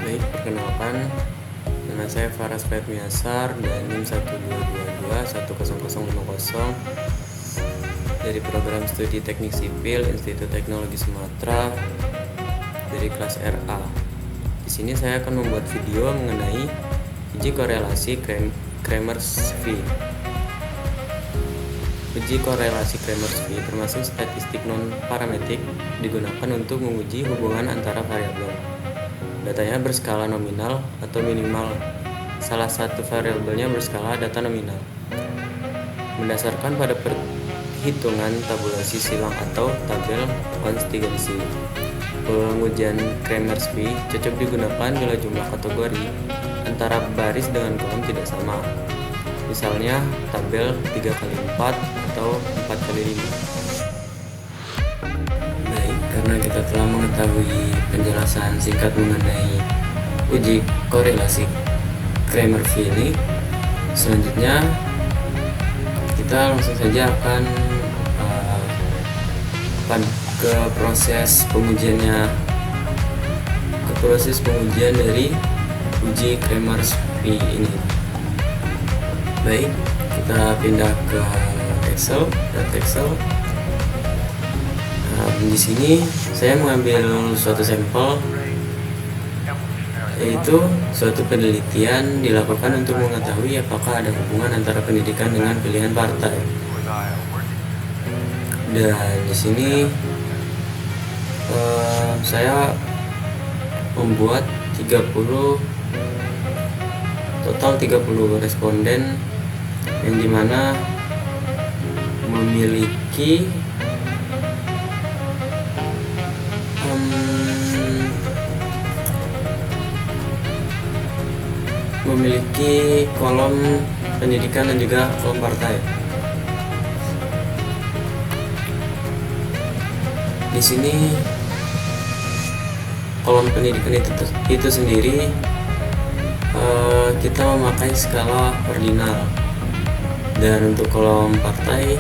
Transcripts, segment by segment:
Baik, perkenalkan, nama saya Faras Fatmiasar dan NIM 1222100050 dari program studi Teknik Sipil Institut Teknologi Sumatera dari kelas RA. Di sini saya akan membuat video mengenai uji korelasi Kramers-Wi. Uji korelasi Kramers-Wi termasuk statistik non-parametrik digunakan untuk menguji hubungan antara variabel. Datanya berskala nominal atau minimal. Salah satu variabelnya berskala data nominal. Mendasarkan pada perhitungan tabulasi silang atau tabel konstingensi. Pengujian Kramers-Wi cocok digunakan bila jumlah kategori antara baris dengan kolom tidak sama. Misalnya tabel 3x4 atau 4x5. Karena kita telah mengetahui penjelasan singkat mengenai uji korelasi Kramers-Wi ini, selanjutnya kita langsung saja akan ke proses pengujian dari uji Kramers-Wi ini. Baik, kita pindah ke Excel. Di sini saya mengambil suatu sampel, yaitu suatu penelitian dilakukan untuk mengetahui apakah ada hubungan antara pendidikan dengan pilihan partai. Dan di sini saya membuat total 30 responden yang dimana memiliki kolom pendidikan dan juga kolom partai. Di sini kolom pendidikan itu sendiri kita memakai skala ordinal, dan untuk kolom partai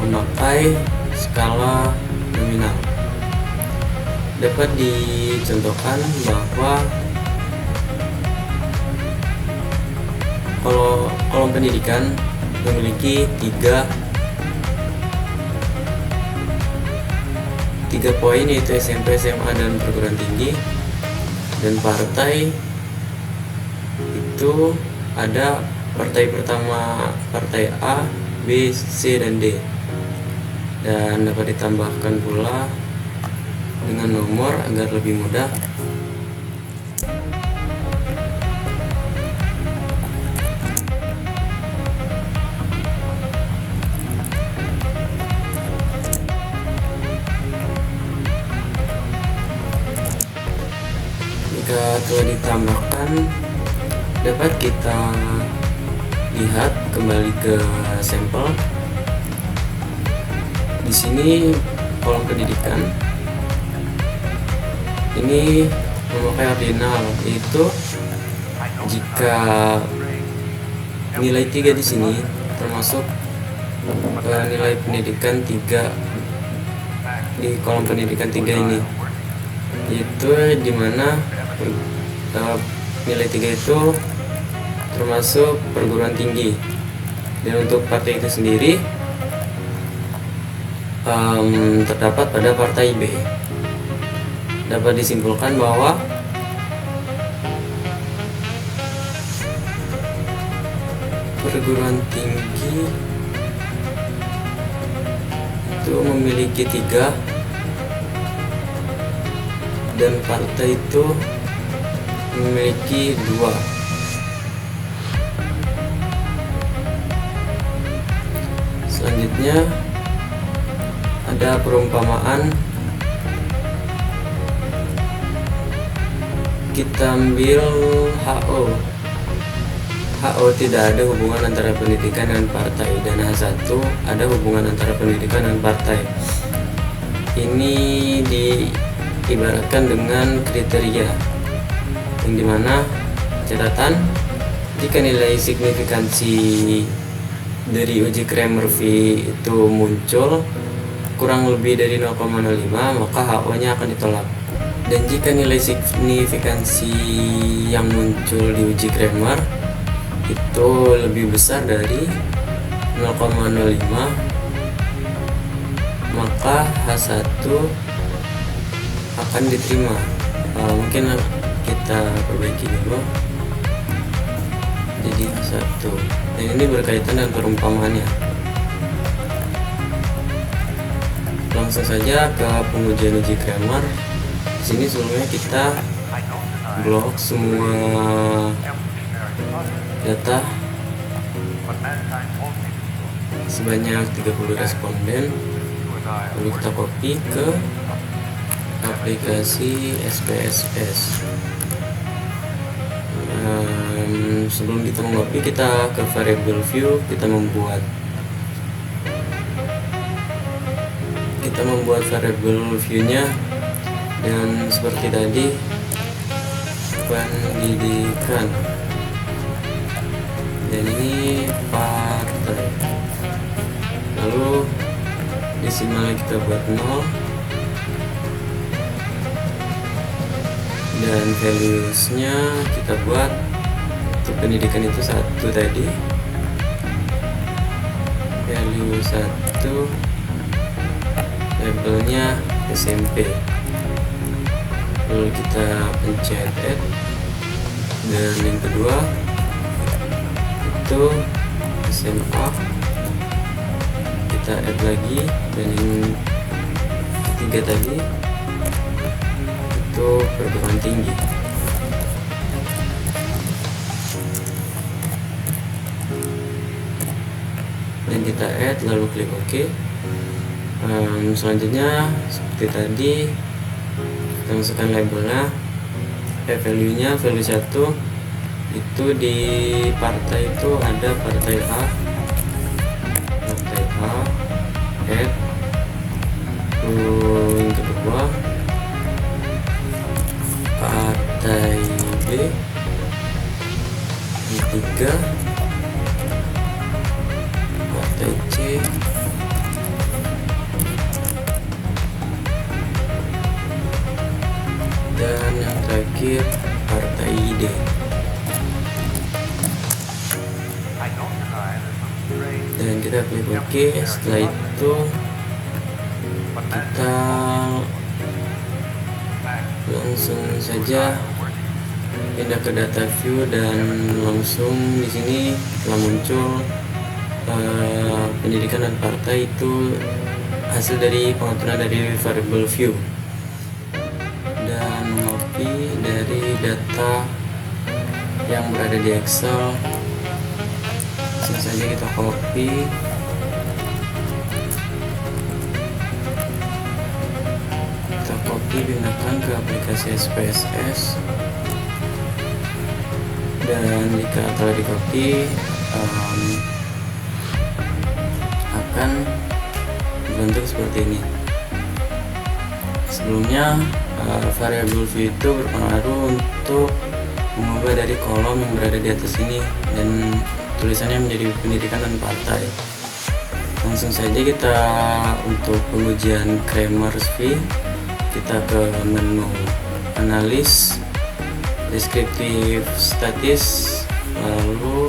memakai skala nominal. Dapat dicontohkan bahwa kolom pendidikan memiliki tiga poin, yaitu SMP, SMA, dan perguruan tinggi. Dan partai itu ada partai pertama, partai A, B, C, dan D. Dan dapat ditambahkan pula dengan nomor agar lebih mudah. Jika telah ditambahkan, dapat kita lihat kembali ke sampel. Di sini kolom pendidikan ini memakai ordinal, yaitu jika nilai 3 di sini termasuk nilai pendidikan 3 di kolom pendidikan 3 ini, yaitu dimana nilai 3 itu termasuk perguruan tinggi. Dan untuk partai itu sendiri terdapat pada partai B. Dapat disimpulkan bahwa perguruan tinggi itu memiliki 3 dan partai itu memiliki 2. Selanjutnya ada perumpamaan. Kita ambil HO. HO tidak ada hubungan antara pendidikan dan partai, dan H1 ada hubungan antara pendidikan dan partai. Ini diibaratkan dengan kriteria, yang dimana catatan jika nilai signifikansi dari uji Kramers-Wi itu muncul kurang lebih dari 0,05, maka HO nya akan ditolak. Dan jika nilai signifikansi yang muncul di uji Cramer itu lebih besar dari 0,05, maka H1 akan diterima. Mungkin kita perbaiki dulu jadi H1, dan ini berkaitan dengan perumpamaannya. Langsung saja ke pengujian uji Cramer. Di sini sebelumnya kita blok semua data sebanyak 30 responden, lalu kita copy ke aplikasi SPSS. Sebelum kita mengcopy, kita ke variable view, kita membuat variable view-nya, dan seperti tadi pendidikan, dan ini partai. Lalu desimalnya kita buat 0, dan values-nya kita buat untuk pendidikan itu 1 tadi, value 1, labelnya SMP. Lalu kita pencet add, dan yang kedua itu SMA, kita add lagi, dan yang ketiga tadi itu perguruan tinggi. Dan kita add, lalu klik OK. Selanjutnya seperti tadi, kita masukkan labelnya, value-nya, value 1 itu di partai itu ada partai A, add. Lalu yang kedua partai B, yang ketiga partai C, dan yang terakhir partai D. Dan kita klik OK. Setelah itu kita langsung saja pindah ke data view, dan langsung di sini telah muncul pendidikan dan partai itu hasil dari pengaturan dari variable view. Dan copy dari data yang berada di Excel, langsung saja kita copy, pindahkan ke aplikasi SPSS, dan jika telah di copy akan bentuk seperti ini. Sebelumnya variable view itu berpengaruh untuk mengubah dari kolom yang berada di atas ini, dan tulisannya menjadi pendidikan dan partai. Langsung saja kita untuk pengujian Cramer's V, kita ke menu analis, deskriptif statis, lalu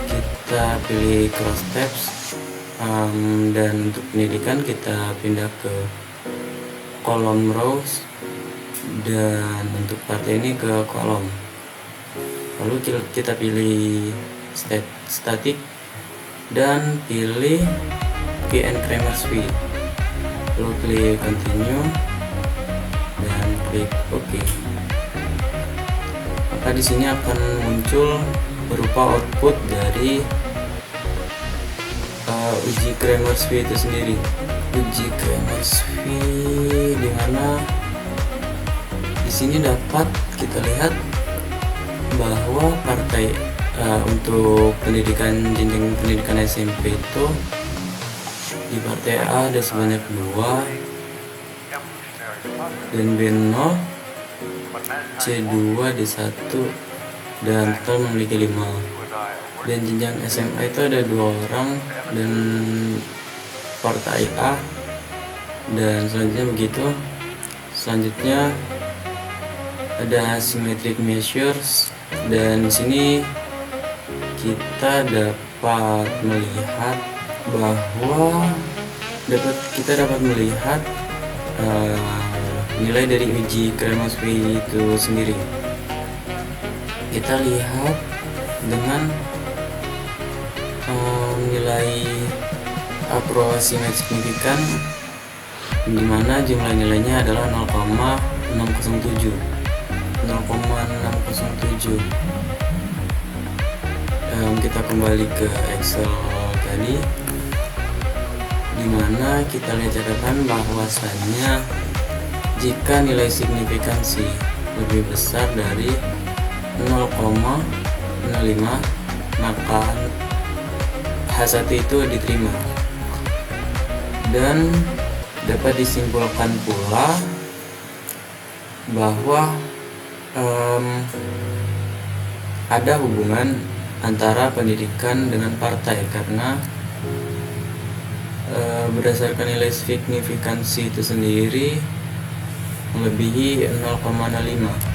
kita pilih cross tabs, dan untuk pendidikan kita pindah ke kolom rows, dan untuk partai ini ke kolom. Lalu kita pilih static dan pilih PN Cramer's V. Lalu klik continue dan klik OK. Maka di sini akan muncul berupa output dari uji Cramer's V itu sendiri. Uji Cramer's V, di mana di sini dapat kita lihat bahwa partai untuk jenjang pendidikan SMP itu di partai A ada sebanyak 2, dan B0, C2, D1, dan total memiliki 5. Dan jenjang SMA itu ada 2 orang, dan partai A, dan selanjutnya begitu Selanjutnya ada asymmetric measures, dan di sini kita dapat melihat bahwa kita dapat melihat nilai dari uji Kremers-Wey itu sendiri. Kita lihat dengan nilai aproximate signifikan, di mana jumlah nilainya adalah 0,607. Kita kembali ke Excel tadi, di mana kita lihat catatan bahwasannya jika nilai signifikansi lebih besar dari 0,05, maka H1 itu diterima. Dan dapat disimpulkan pula bahwa ada hubungan antara pendidikan dengan partai, karena berdasarkan nilai signifikansi itu sendiri melebihi 0,05.